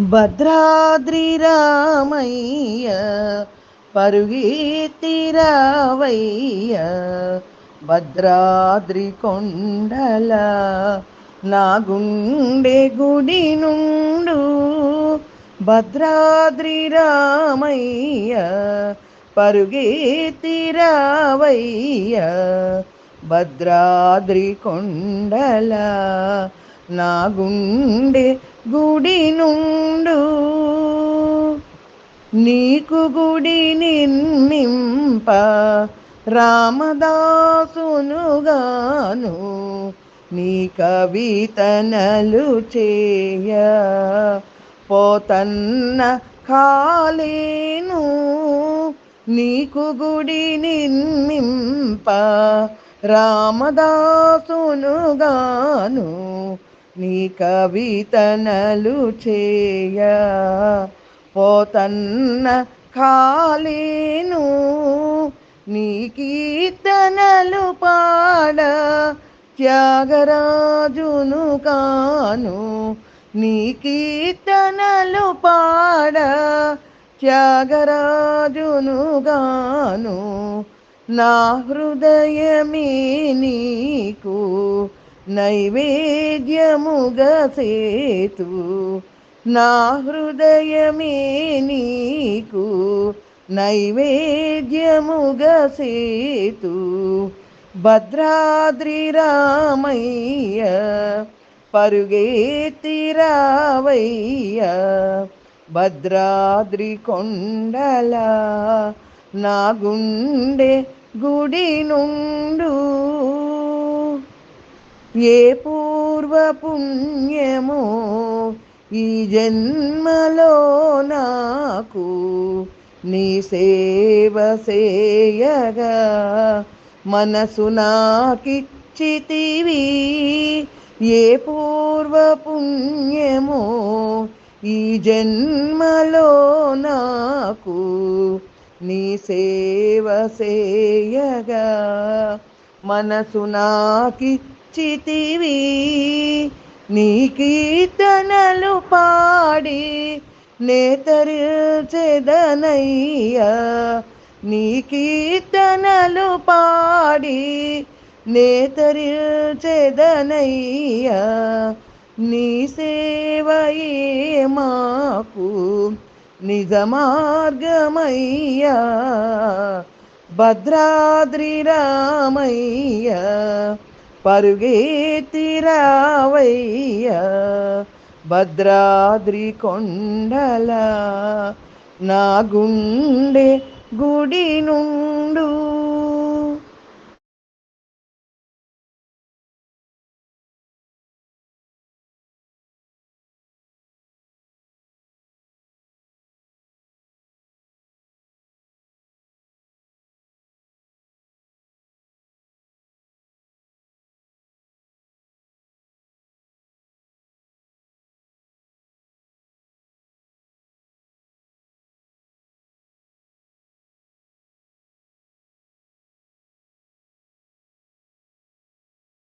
భద్రాద్రి రామయ్య పరుగెత్తిరావయ్య భద్రాద్రి కొండల నా గుండె గుడి నుండు భద్రాద్రి రామయ్య పరుగెత్తిరావయ్య భద్రాద్రి కొండల నా గుండె గుడి నుండు నీకు గుడి నిర్మింప రామదాసునుగాను నీ కవితనలు చేయ పోతన్న కాలేను నీకు గుడి నిర్మింప రామదాసునుగాను నీ కవితనలు చేయ పోతన్న కాలేను నీ కీర్తనలు పాడ త్యాగరాజును కాను నీ కీర్తనలు పాడ త్యాగరాజును గాను నా హృదయమే నీకు నైవేద్యముగా సేతు నా హృదయమే నీకు నైవేద్యముగా సేతు భద్రాద్రి రామయ్య పరుగెత్తిరావయ్య భద్రాద్రి కొండల నా గుండె గుడి నుండు ఏ పూర్వ పుణ్యమో ఈ జన్మలో నాకు నీ సేవ సేయగా మనసు నాకిచ్చితివి ఏ పూర్వ పుణ్యమో ఈ జన్మలో నాకు నీ సేవ సేయగా మనసు నాకిచ్చితివి నీ కీర్తనలు పాడి నేతరిచెదనయ్యా నీ కీర్తనలు పాడి నేతరిచెదనయ్యా నీ సేవయే మాకు నిజ మార్గమయ్యా భద్రాద్రి రామయ్య పరుగెత్తిరావయ్య భద్రాద్రి కొండల నా గుండె గుడి నుండు